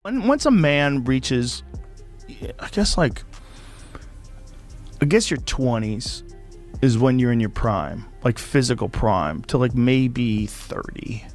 Once a man reaches, I guess your 20s is when you're in your prime, like physical prime, to like maybe 30.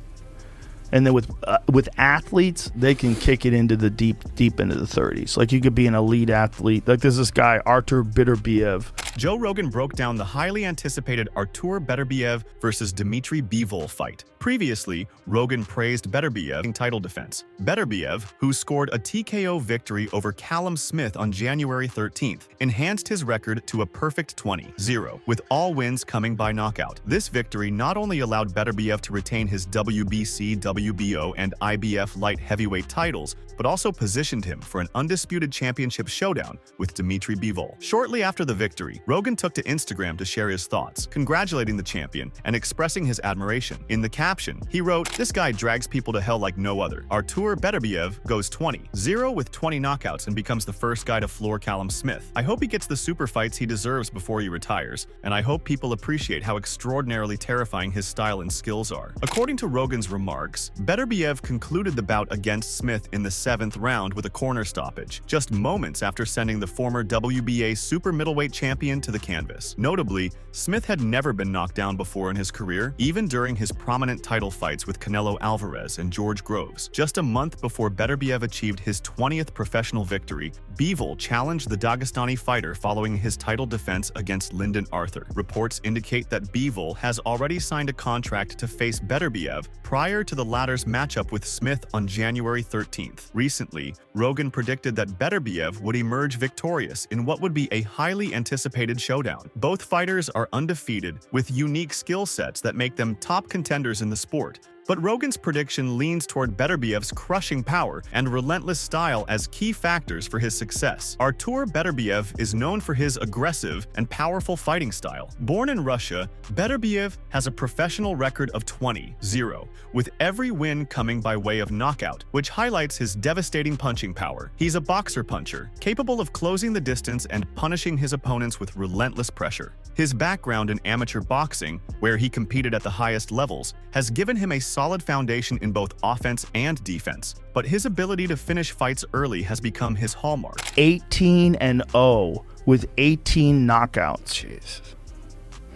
And then with athletes, they can kick it into the deep into the 30s. Like you could be an elite athlete. Like there's this guy, Artur Beterbiev. Joe Rogan broke down the highly anticipated Artur Beterbiev versus Dmitry Bivol fight. Previously, Rogan praised Beterbiev's title defense. Beterbiev, who scored a TKO victory over Callum Smith on January 13th, enhanced his record to a perfect 20-0, with all wins coming by knockout. This victory not only allowed Beterbiev to retain his WBC, WBO, and IBF light heavyweight titles, but also positioned him for an undisputed championship showdown with Dmitry Bivol. Shortly after the victory, Rogan took to Instagram to share his thoughts, congratulating the champion and expressing his admiration. In the caption, he wrote, "This guy drags people to hell like no other. Artur Beterbiev goes 20-0 with 20 knockouts and becomes the first guy to floor Callum Smith. I hope he gets the super fights he deserves before he retires, and I hope people appreciate how extraordinarily terrifying his style and skills are." According to Rogan's remarks, Beterbiev concluded the bout against Smith in the 7th round with a corner stoppage, just moments after sending the former WBA super middleweight champion to the canvas. Notably, Smith had never been knocked down before in his career, even during his prominent title fights with Canelo Alvarez and George Groves. Just a month before Beterbiev achieved his 20th professional victory, Bivol challenged the Dagestani fighter following his title defense against Lyndon Arthur. Reports indicate that Bivol has already signed a contract to face Beterbiev prior to the latter's matchup with Smith on January 13th. Recently, Rogan predicted that Beterbiev would emerge victorious in what would be a highly anticipated showdown. Both fighters are undefeated, with unique skill sets that make them top contenders in the sport. But Rogan's prediction leans toward Beterbiev's crushing power and relentless style as key factors for his success. Artur Beterbiev is known for his aggressive and powerful fighting style. Born in Russia, Beterbiev has a professional record of 20-0, with every win coming by way of knockout, which highlights his devastating punching power. He's a boxer puncher, capable of closing the distance and punishing his opponents with relentless pressure. His background in amateur boxing, where he competed at the highest levels, has given him a solid foundation in both offense and defense, but his ability to finish fights early has become his hallmark. 18-0 with 18 knockouts. Jesus.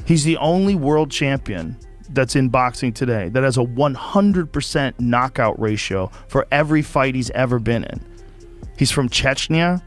He's the only world champion that's in boxing today that has a 100% knockout ratio for every fight he's ever been in. He's from Chechnya.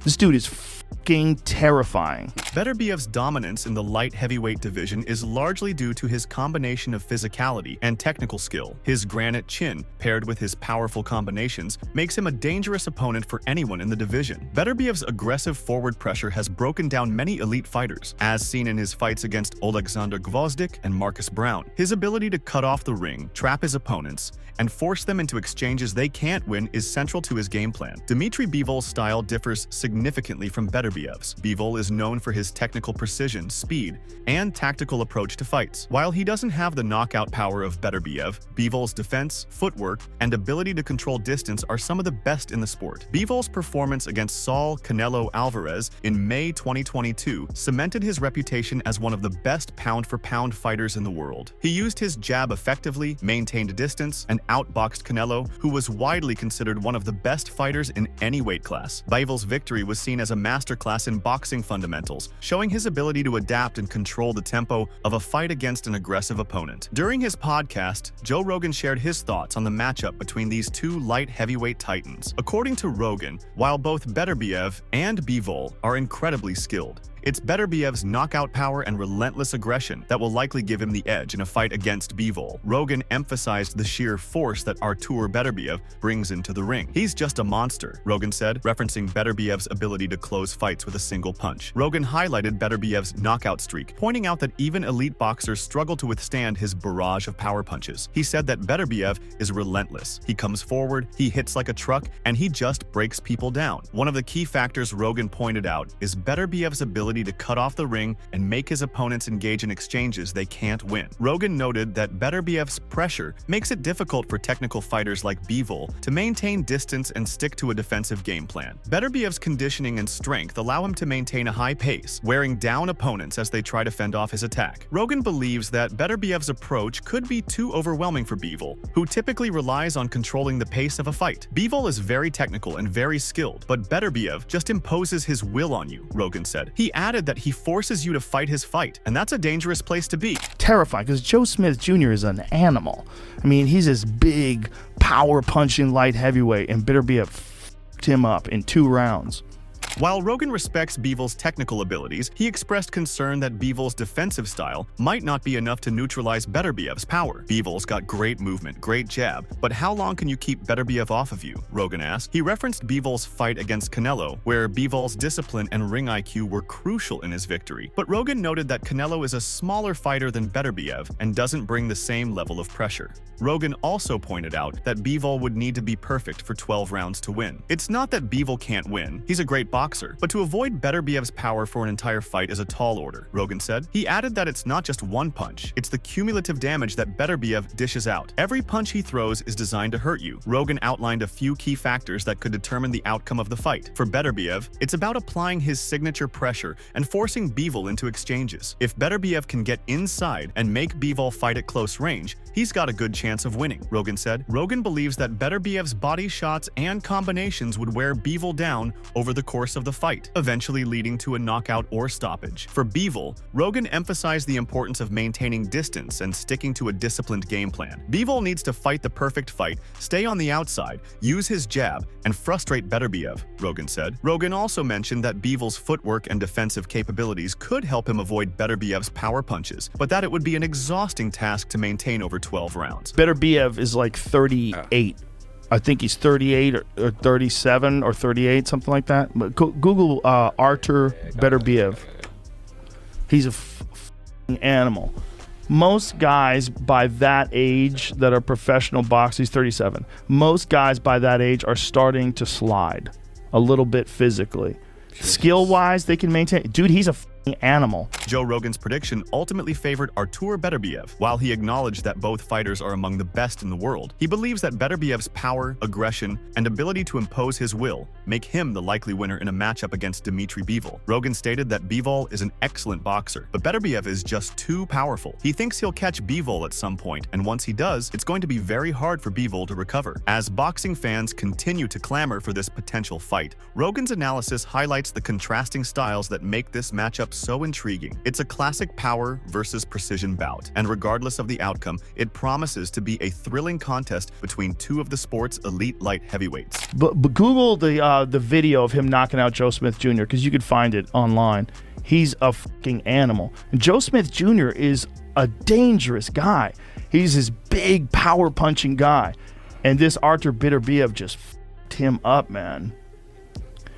This dude is fucking terrifying. Beterbiev's dominance in the light heavyweight division is largely due to his combination of physicality and technical skill. His granite chin, paired with his powerful combinations, makes him a dangerous opponent for anyone in the division. Beterbiev's aggressive forward pressure has broken down many elite fighters, as seen in his fights against Alexander Gvozdyk and Marcus Brown. His ability to cut off the ring, trap his opponents, and force them into exchanges they can't win is central to his game plan. Dmitry Bivol's style differs significantly from Beterbiev's. Bivol is known for his technical precision, speed, and tactical approach to fights. While he doesn't have the knockout power of Beterbiev, Bivol's defense, footwork, and ability to control distance are some of the best in the sport. Bivol's performance against Saul Canelo Alvarez in May 2022 cemented his reputation as one of the best pound-for-pound fighters in the world. He used his jab effectively, maintained distance, and outboxed Canelo, who was widely considered one of the best fighters in any weight class. Bivol's victory was seen as a masterclass in boxing fundamentals, showing his ability to adapt and control the tempo of a fight against an aggressive opponent. During his podcast, Joe Rogan shared his thoughts on the matchup between these two light heavyweight titans. According to Rogan, while both Beterbiev and Bivol are incredibly skilled, it's Beterbiev's knockout power and relentless aggression that will likely give him the edge in a fight against Bivol. Rogan emphasized the sheer force that Artur Beterbiev brings into the ring. "He's just a monster," Rogan said, referencing Beterbiev's ability to close fights with a single punch. Rogan highlighted Beterbiev's knockout streak, pointing out that even elite boxers struggle to withstand his barrage of power punches. He said that Beterbiev is relentless. He comes forward, he hits like a truck, and he just breaks people down. One of the key factors Rogan pointed out is Beterbiev's ability ability to cut off the ring and make his opponents engage in exchanges they can't win. Rogan noted that Beterbiev's pressure makes it difficult for technical fighters like Bivol to maintain distance and stick to a defensive game plan. Beterbiev's conditioning and strength allow him to maintain a high pace, wearing down opponents as they try to fend off his attack. Rogan believes that Beterbiev's approach could be too overwhelming for Bivol, who typically relies on controlling the pace of a fight. Bivol is very technical and very skilled, but Beterbiev just imposes his will on you, Rogan said. He added that he forces you to fight his fight, and that's a dangerous place to be. Terrifying, because Joe Smith Jr. is an animal. I mean, he's this big, power-punching light heavyweight, and Beterbiev f***ed him up in 2 rounds. While Rogan respects Bivol's technical abilities, he expressed concern that Bivol's defensive style might not be enough to neutralize Beterbiev's power. Bivol's got great movement, great jab, but how long can you keep Beterbiev off of you? Rogan asked. He referenced Bivol's fight against Canelo, where Bivol's discipline and ring IQ were crucial in his victory. But Rogan noted that Canelo is a smaller fighter than Beterbiev and doesn't bring the same level of pressure. Rogan also pointed out that Bivol would need to be perfect for 12 rounds to win. It's not that Bivol can't win, he's a great boxer, but to avoid Beterbiev's power for an entire fight is a tall order, Rogan said. He added that it's not just one punch, it's the cumulative damage that Beterbiev dishes out. Every punch he throws is designed to hurt you. Rogan outlined a few key factors that could determine the outcome of the fight. For Beterbiev, it's about applying his signature pressure and forcing Bivol into exchanges. If Beterbiev can get inside and make Bivol fight at close range, he's got a good chance of winning, Rogan said. Rogan believes that Beterbiev's body shots and combinations would wear Bivol down over the course of the fight, eventually leading to a knockout or stoppage. For Bivol, Rogan emphasized the importance of maintaining distance and sticking to a disciplined game plan. Bivol needs to fight the perfect fight, stay on the outside, use his jab, and frustrate Beterbiev, Rogan said. Rogan also mentioned that Bivol's footwork and defensive capabilities could help him avoid Beterbiev's power punches, but that it would be an exhausting task to maintain over 12 rounds. Beterbiev is like 38. I think he's 38 or 37 or 38, something like that. But Google Artur Beterbiev. He's a f***ing animal. Most guys by that age that are professional boxers, he's 37. Most guys by that age are starting to slide a little bit physically. Skill-wise, they can maintain. Dude, he's a f***ing animal. Joe Rogan's prediction ultimately favored Artur Beterbiev. While he acknowledged that both fighters are among the best in the world, he believes that Beterbiev's power, aggression, and ability to impose his will make him the likely winner in a matchup against Dmitry Bivol. Rogan stated that Bivol is an excellent boxer, but Beterbiev is just too powerful. He thinks he'll catch Bivol at some point, and once he does, it's going to be very hard for Bivol to recover. As boxing fans continue to clamor for this potential fight, Rogan's analysis highlights the contrasting styles that make this matchup so intriguing. It's a classic power versus precision bout, and regardless of the outcome, it promises to be a thrilling contest between two of the sport's elite light heavyweights. But Google the video of him knocking out Joe Smith Jr. because you could find it online. He's a fucking animal. And Joe Smith Jr. is a dangerous guy. He's this big power punching guy, and this Artur Beterbiev just f***ed him up, man.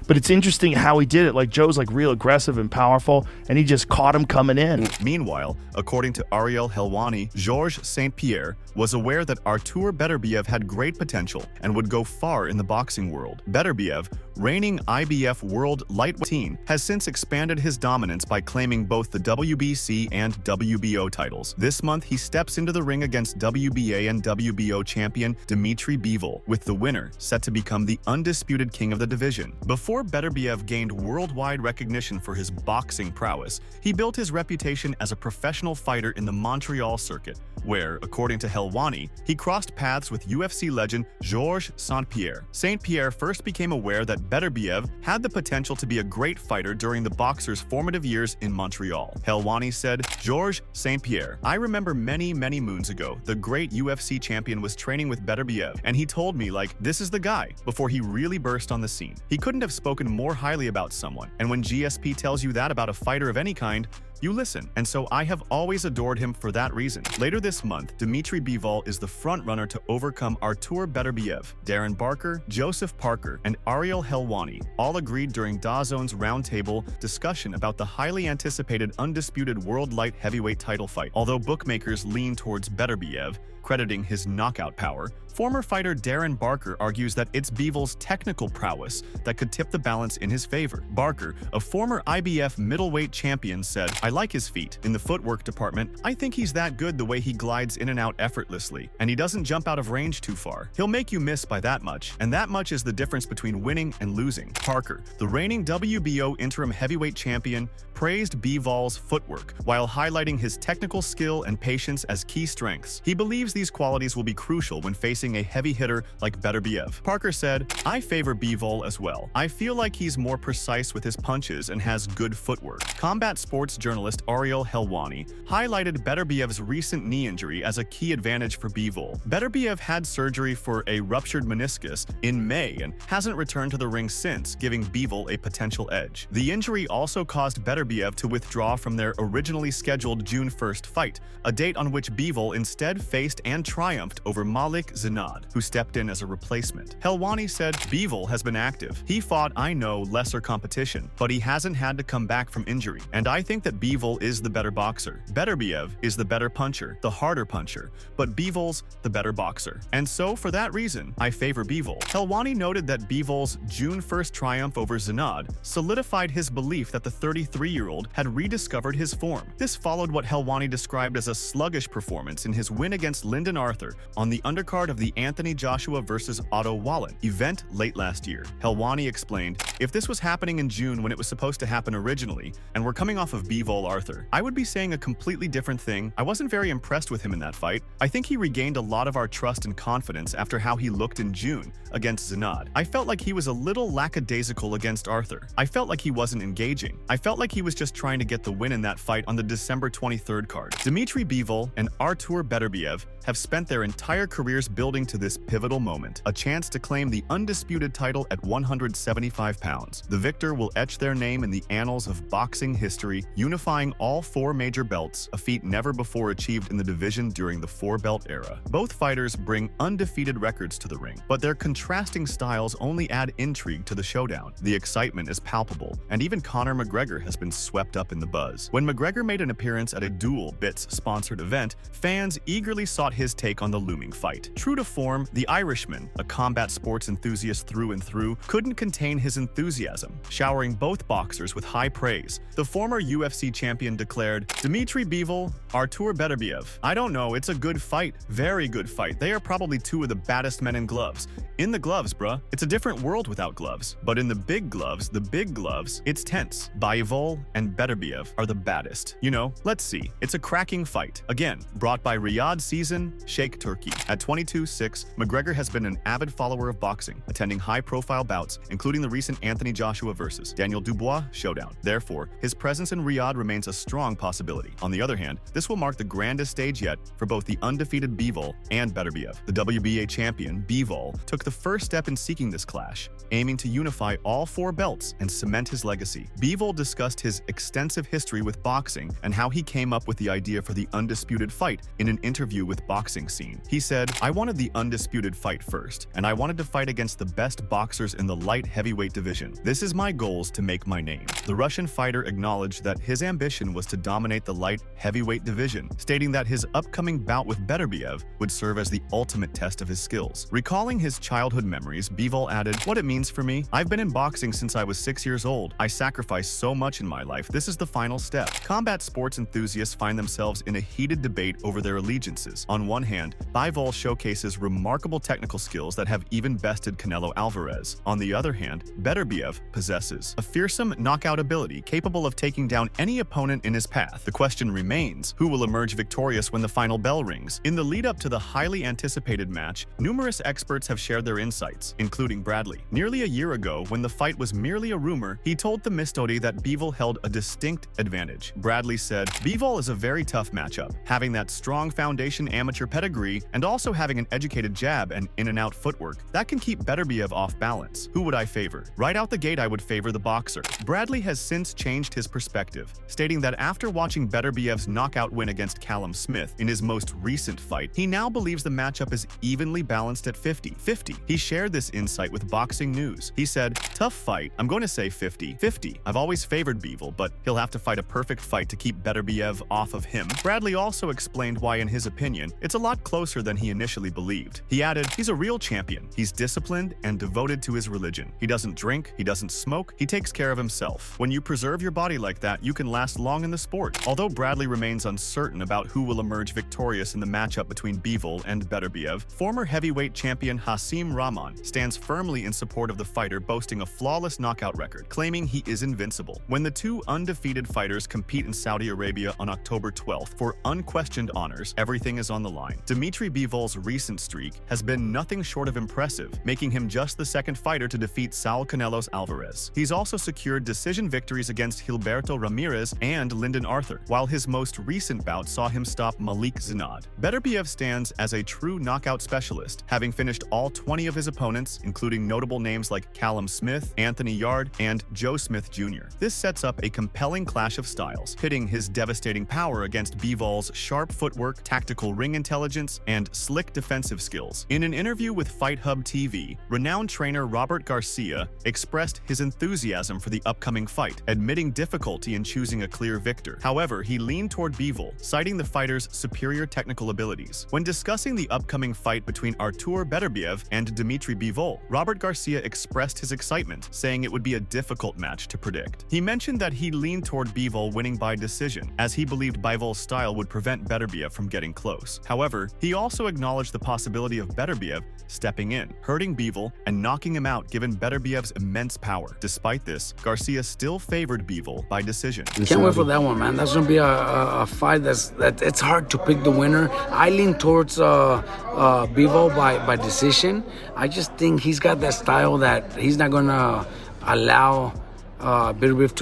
But it's interesting how he did it. Like, Joe's like real aggressive and powerful, and he just caught him coming in. Meanwhile, according to Ariel Helwani, Georges St. Pierre was aware that Artur Beterbiev had great potential and would go far in the boxing world. Beterbiev, reigning IBF World Lightweight team, has since expanded his dominance by claiming both the WBC and WBO titles. This month, he steps into the ring against WBA and WBO champion Dmitry Bivol, with the winner set to become the undisputed king of the division. Before Beterbiev gained worldwide recognition for his boxing prowess, he built his reputation as a professional fighter in the Montreal circuit, where, according to Helwani, he crossed paths with UFC legend Georges St. Pierre. St. Pierre first became aware that Beterbiev had the potential to be a great fighter during the boxer's formative years in Montreal. Helwani said, "Georges St. Pierre, I remember many moons ago, the great UFC champion was training with Beterbiev, and he told me, like, this is the guy, before he really burst on the scene. He couldn't have spoken more highly about someone, and when GSP tells you that about a fighter of any kind, You listen, and so I have always adored him for that reason. Later this month, Dmitry Bivol is the front-runner to overcome Artur Beterbiev. Darren Barker, Joseph Parker, and Ariel Helwani all agreed during DAZN's roundtable discussion about the highly anticipated undisputed world light heavyweight title fight. Although bookmakers lean towards Beterbiev, crediting his knockout power, former fighter Darren Barker argues that it's Bivol's technical prowess that could tip the balance in his favor. Barker, a former IBF middleweight champion, said, "I like his feet. In the footwork department, I think he's that good the way he glides in and out effortlessly, and he doesn't jump out of range too far. He'll make you miss by that much, and that much is the difference between winning and losing." Parker, the reigning WBO interim heavyweight champion, praised Bivol's footwork while highlighting his technical skill and patience as key strengths. He believes these qualities will be crucial when facing a heavy hitter like Beterbiev. Parker said, "I favor Bivol as well. I feel like he's more precise with his punches and has good footwork." Combat sports journalist Ariel Helwani highlighted Beterbiev's recent knee injury as a key advantage for Bivol. Beterbiev had surgery for a ruptured meniscus in May and hasn't returned to the ring since, giving Bivol a potential edge. The injury also caused Beterbiev to withdraw from their originally scheduled June 1st fight, a date on which Bivol instead faced and triumphed over Malik Zinad, who stepped in as a replacement. Helwani said, "Bivol has been active. He fought, I know, lesser competition, but he hasn't had to come back from injury, and I think that Bivol is the better boxer. Beterbiev is the better puncher, the harder puncher, but Bivol's the better boxer. And so, for that reason, I favor Bivol." Helwani noted that Bivol's June 1st triumph over Zinad solidified his belief that the 33-year-old had rediscovered his form. This followed what Helwani described as a sluggish performance in his win against Lyndon Arthur on the undercard of the Anthony Joshua vs. Otto Wallen event late last year. Helwani explained, "If this was happening in June when it was supposed to happen originally, and we're coming off of Bivol Arthur, I would be saying a completely different thing. I wasn't very impressed with him in that fight. I think he regained a lot of our trust and confidence after how he looked in June against Zinad. I felt like he was a little lackadaisical against Arthur. I felt like he wasn't engaging. I felt like he was just trying to get the win in that fight on the December 23rd card." Dmitry Bivol and Artur Beterbiev have spent their entire careers building to this pivotal moment, a chance to claim the undisputed title at 175 pounds. The victor will etch their name in the annals of boxing history, unifying all four major belts, a feat never before achieved in the division during the four-belt era. Both fighters bring undefeated records to the ring, but their contrasting styles only add intrigue to the showdown. The excitement is palpable, and even Conor McGregor has been swept up in the buzz. When McGregor made an appearance at a Dual Bits-sponsored event, fans eagerly sought his take on the looming fight. True to form, the Irishman, a combat sports enthusiast through and through, couldn't contain his enthusiasm, showering both boxers with high praise. The former UFC champion declared, "Dmitry Bivol, Artur Beterbiev. I don't know, it's a good fight. Very good fight. They are probably two of the baddest men in gloves. In the gloves, bruh. It's a different world without gloves. But in the big gloves, it's tense. Bivol and Beterbiev are the baddest. You know, let's see. It's a cracking fight." Again, brought by Riyadh Season, Sheikh Turkey. At 22-6, McGregor has been an avid follower of boxing, attending high-profile bouts, including the recent Anthony Joshua vs. Daniel Dubois showdown. Therefore, his presence in Riyadh remains a strong possibility. On the other hand, this will mark the grandest stage yet for both the undefeated Bivol and Beterbiev. The WBA champion, Bivol, took the first step in seeking this clash, aiming to unify all four belts and cement his legacy. Bivol discussed his extensive history with boxing and how he came up with the idea for the undisputed fight in an interview with Boxing Scene. He said, "I wanted the undisputed fight first, and I wanted to fight against the best boxers in the light heavyweight division. This is my goals to make my name." The Russian fighter acknowledged that his ambition was to dominate the light heavyweight division, stating that his upcoming bout with Beterbiev would serve as the ultimate test of his skills. Recalling his childhood memories, Bivol added, "What it means for me? I've been in boxing since I was 6 years old. I sacrificed so much in my life. This is the final step." Combat sports enthusiasts find themselves in a heated debate over their allegiances. On one hand, Bivol showcases remarkable technical skills that have even bested Canelo Alvarez. On the other hand, Beterbiev possesses a fearsome knockout ability capable of taking down any opponent in his path. The question remains, who will emerge victorious when the final bell rings? In the lead-up to the highly anticipated match, numerous experts have shared their insights, including Bradley. Nearly a year ago, when the fight was merely a rumor, he told the Mystery that Bivol held a distinct advantage. Bradley said, "Bivol is a very tough matchup, having that strong foundation amateur pedigree and also having an educated jab and in-and-out footwork. That can keep Beterbiev off balance. Who would I favor? Right out the gate, I would favor the boxer." Bradley has since changed his perspective, stating that after watching Beterbiev's knockout win against Callum Smith in his most recent fight, he now believes the matchup is evenly balanced at 50-50. He shared this insight with Boxing News. He said, "Tough fight. I'm going to say 50-50. I've always favored Bivol, but he'll have to fight a perfect fight to keep Beterbiev off of him." Bradley also explained why, in his opinion, it's a lot closer than he initially believed. He added, "He's a real champion. He's disciplined and devoted to his religion. He doesn't drink, he doesn't smoke, he takes care of himself. When you preserve your body like that, you can last long in the sport." Although Bradley remains uncertain about who will emerge victorious in the matchup between Bivol and Beterbiev, former heavyweight champion Hasim Rahman stands firmly in support of the fighter, boasting a flawless knockout record, claiming he is invincible. When the two undefeated fighters compete in Saudi Arabia on October 12th for unquestioned honors, everything is on the line. Dmitry Bivol's recent streak has been nothing short of impressive, making him just the second fighter to defeat Saul Canelo Alvarez. He's also secured decision victories against Gilberto Ramirez and Lyndon Arthur, while his most recent bout saw him stop Malik Zinad. Beterbiev stands as a true knockout specialist, having finished all 20 of his opponents, including notable names like Callum Smith, Anthony Yard, and Joe Smith Jr. This sets up a compelling clash of styles, pitting his devastating power against Bivol's sharp footwork, tactical ring intelligence, and slick defensive skills. In an interview with Fight Hub TV, renowned trainer Robert Garcia expressed his enthusiasm for the upcoming fight, admitting difficulty in choosing a clear victor. However, he leaned toward Bivol, citing the fighter's superior technical abilities. When discussing the upcoming fight between Artur Beterbiev and Dmitry Bivol, Robert Garcia expressed his excitement, saying it would be a difficult match to predict. He mentioned that he leaned toward Bivol winning by decision, as he believed Bivol's style would prevent Beterbiev from getting close. However, he also acknowledged the possibility of Beterbiev stepping in, hurting Bivol, and knocking him out given Beterbiev's immense power. Despite this, Garcia still favored Bivol by decision. Can't wait for that one, man. That's gonna be a fight that it's hard to pick the winner. I lean towards Bivol by decision. I just think he's got that style that he's not gonna allow Beterbiev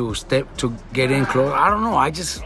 to get in close. I don't know. I just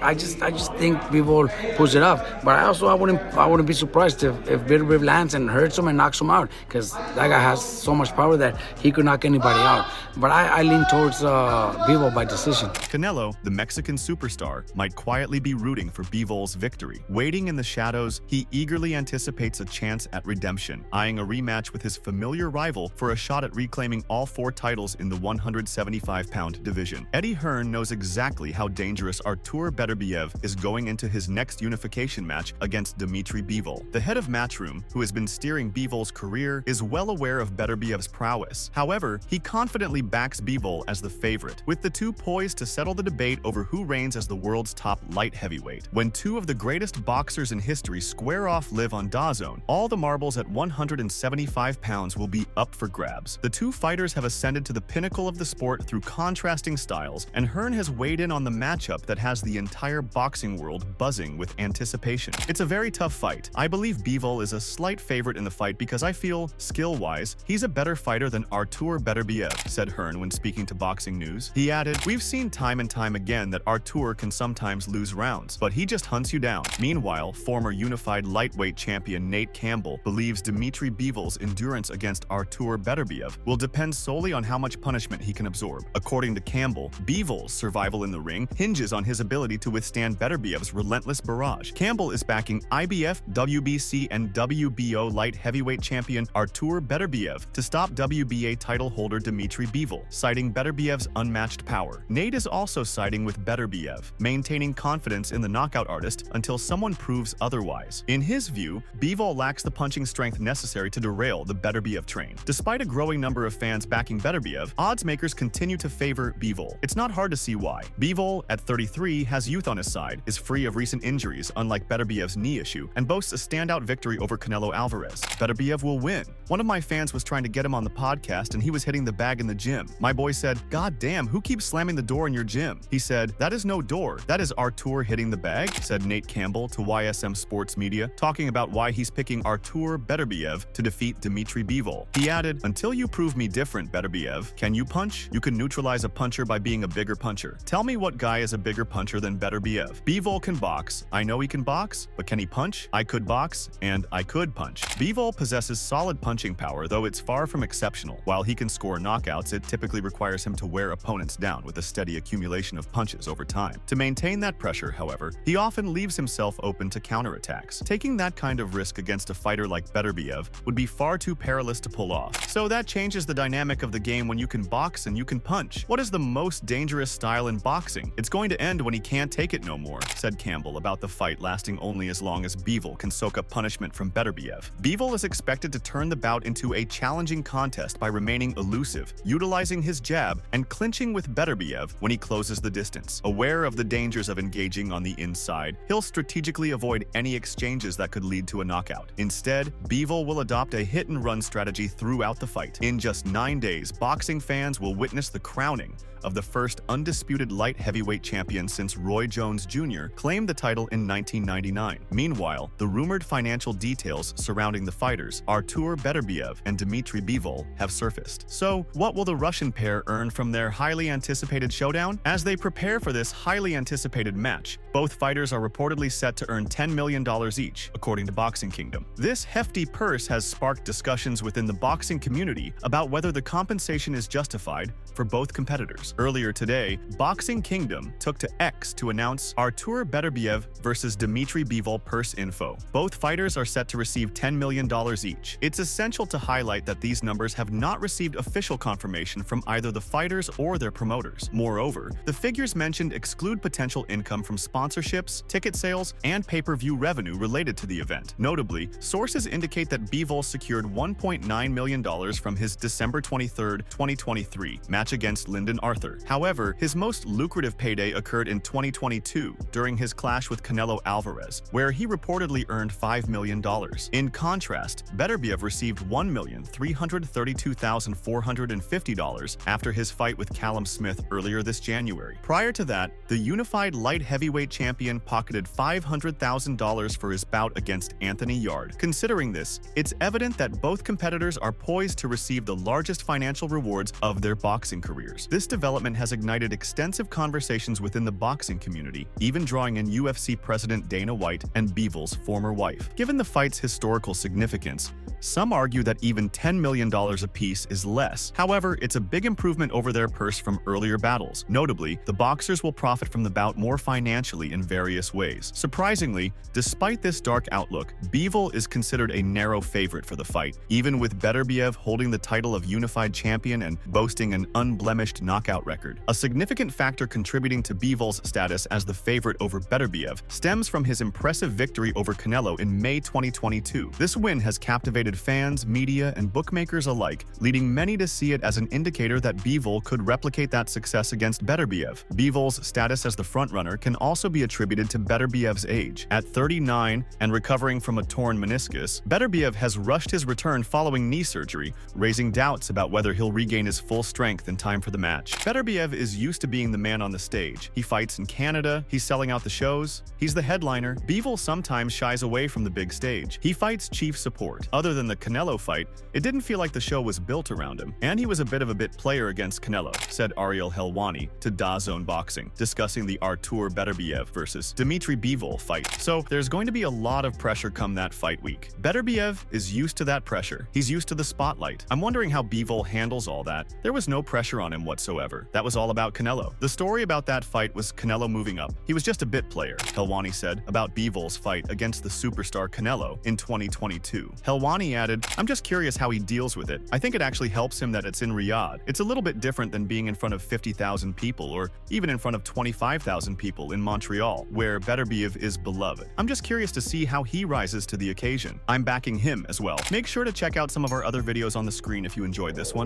think Bivol pulls it up. But I wouldn't be surprised if Beterbiev lands and hurts him and knocks him out, because that guy has so much power that he could knock anybody out. But I lean towards Bivol by decision. Canelo, the Mexican superstar, might quietly be rooting for Bivol's victory. Waiting in the shadows, he eagerly anticipates a chance at redemption, eyeing a rematch with his familiar rival for a shot at reclaiming all 4 titles in the 175-pound division. Eddie Hearn knows exactly how dangerous Artur Beterbiev is going into his next unification match against Dmitry Bivol. The head of Matchroom, who has been steering Bivol's career, is well aware of Beterbiev's prowess. However, he confidently backs Bivol as the favorite, with the two poised to settle the debate over who reigns as the world's top light heavyweight. When two of the greatest boxers in history square off live on DAZN, all the marbles at 175 pounds will be up for grabs. The two fighters have ascended to the pinnacle of the sport through contrasting styles, and Hearn has weighed in on the matchup that has the entire boxing world buzzing with anticipation. It's a very tough fight. I believe Bivol is a slight favorite in the fight because I feel, skill-wise, he's a better fighter than Artur Beterbiev, said Hearn when speaking to Boxing News. He added, "We've seen time and time again that Artur can sometimes lose rounds, but he just hunts you down." Meanwhile, former unified lightweight champion Nate Campbell believes Dmitry Bivol's endurance against Artur Beterbiev will depend solely on how much punishment he can absorb. According to Campbell, Bivol's survival in the ring hinges on his ability to withstand Beterbiev's relentless barrage. Campbell is backing IBF, WBC, and WBO light heavyweight champion Artur Beterbiev to stop WBA title holder Dmitry Bivol, citing Beterbiev's unmatched power. Nate is also siding with Beterbiev, maintaining confidence in the knockout artist until someone proves otherwise. In his view, Bivol lacks the punching strength necessary to derail the Beterbiev train. Despite a growing number of fans backing Beterbiev, odds makers continue to favor Bivol. It's not hard to see why. Bivol, at 33, has youth on his side, is free of recent injuries unlike Beterbiev's knee issue, and boasts a standout victory over Canelo Alvarez. Beterbiev will win. One of my fans was trying to get him on the podcast and he was hitting the bag in the gym. My boy said, "God damn, who keeps slamming the door in your gym?" He said, "That is no door. That is Artur hitting the bag," said Nate Campbell to YSM Sports Media, talking about why he's picking Artur Beterbiev to defeat Dmitry Bivol. He added, "Until you prove me different, Beterbiev, can you punch? You can neutralize a puncher by being a bigger puncher. Tell me what guy is a bigger puncher than Beterbiev. Bivol can box. I know he can box, but can he punch? I could box, and I could punch. Bivol possesses solid punching power, though it's far from exceptional. While he can score knockouts, it typically requires him to wear opponents down with a steady accumulation of punches over time. To maintain that pressure, however, he often leaves himself open to counterattacks. Taking that kind of risk against a fighter like Beterbiev would be far too perilous to pull off. So that changes the dynamic of the game when you can box and you can punch. What is the most dangerous style in boxing? It's going to end when he can't take it no more, said Campbell about the fight lasting only as long as Bivol can soak up punishment from Beterbiev. Bivol is expected to turn the bout into a challenging contest by remaining elusive, utilizing his jab, and clinching with Beterbiev when he closes the distance. Aware of the dangers of engaging on the inside, he'll strategically avoid any exchanges that could lead to a knockout. Instead, Bivol will adopt a hit-and-run strategy throughout the fight. In just 9 days, boxing fans will witness the crowning of the first undisputed light heavyweight champion since Roy Jones Jr. claimed the title in 1999. Meanwhile, the rumored financial details surrounding the fighters, Artur Beterbiev and Dmitry Bivol, have surfaced. So, what will the Russian pair earn from their highly anticipated showdown? As they prepare for this highly anticipated match, both fighters are reportedly set to earn $10 million each, according to Boxing Kingdom. This hefty purse has sparked discussions within the boxing community about whether the compensation is justified for both competitors. Earlier today, Boxing Kingdom took to X to announce Artur Beterbiev versus Dmitry Bivol purse info. Both fighters are set to receive $10 million each. It's essential to highlight that these numbers have not received official confirmation from either the fighters or their promoters. Moreover, the figures mentioned exclude potential income from sponsorships, ticket sales, and pay-per-view revenue related to the event. Notably, sources indicate that Bivol secured $1.9 million from his December 23, 2023 match against Lyndon Arthur. However, his most lucrative payday occurred in 2022 during his clash with Canelo Alvarez, where he reportedly earned $5 million. In contrast, Beterbiev received $1,332,450 after his fight with Callum Smith earlier this January. Prior to that, the unified light heavyweight champion pocketed $500,000 for his bout against Anthony Yard. Considering this, it's evident that both competitors are poised to receive the largest financial rewards of their boxing careers. This development has ignited extensive conversations within the boxing community, even drawing in UFC President Dana White and Bivol's former wife. Given the fight's historical significance, some argue that even $10 million apiece is less. However, it's a big improvement over their purse from earlier battles. Notably, the boxers will profit from the bout more financially in various ways. Surprisingly, despite this dark outlook, Bivol is considered a narrow favorite for the fight, even with Beterbiev holding the title of unified champion and boasting an unblemished knockout record. A significant factor contributing to Bivol's status as the favorite over Beterbiev stems from his impressive victory over Canelo in May 2022. This win has captivated fans, media, and bookmakers alike, leading many to see it as an indicator that Bivol could replicate that success against Beterbiev. Bivol's status as the frontrunner can also be attributed to Beterbiev's age. At 39 and recovering from a torn meniscus, Beterbiev has rushed his return following knee surgery, raising doubts about whether he'll regain his full strength in time for the match. Beterbiev is used to being the man on the stage. He fights in Canada, he's selling out the shows, he's the headliner. Bivol sometimes shies away from the big stage. He fights chief support. Other than the Canelo fight, it didn't feel like the show was built around him, and he was a bit of a bit player against Canelo, said Ariel Helwani to DAZN Boxing, discussing the Artur Beterbiev versus Dmitry Bivol fight. So there's going to be a lot of pressure come that fight week. Beterbiev is used to that pressure. He's used to the spotlight. I'm wondering how Bivol handles all that. There was no pressure on him whatsoever. That was all about Canelo. The story about that fight was Canelo moving up. He was just a bit player, Helwani said about Bivol's fight against the superstar Canelo in 2022. Helwani added, "I'm just curious how he deals with it. I think it actually helps him that it's in Riyadh. It's a little bit different than being in front of 50,000 people or even in front of 25,000 people in Montreal, where Beterbiev is beloved. I'm just curious to see how he rises to the occasion. I'm backing him as well." Make sure to check out some of our other videos on the screen if you enjoyed this one.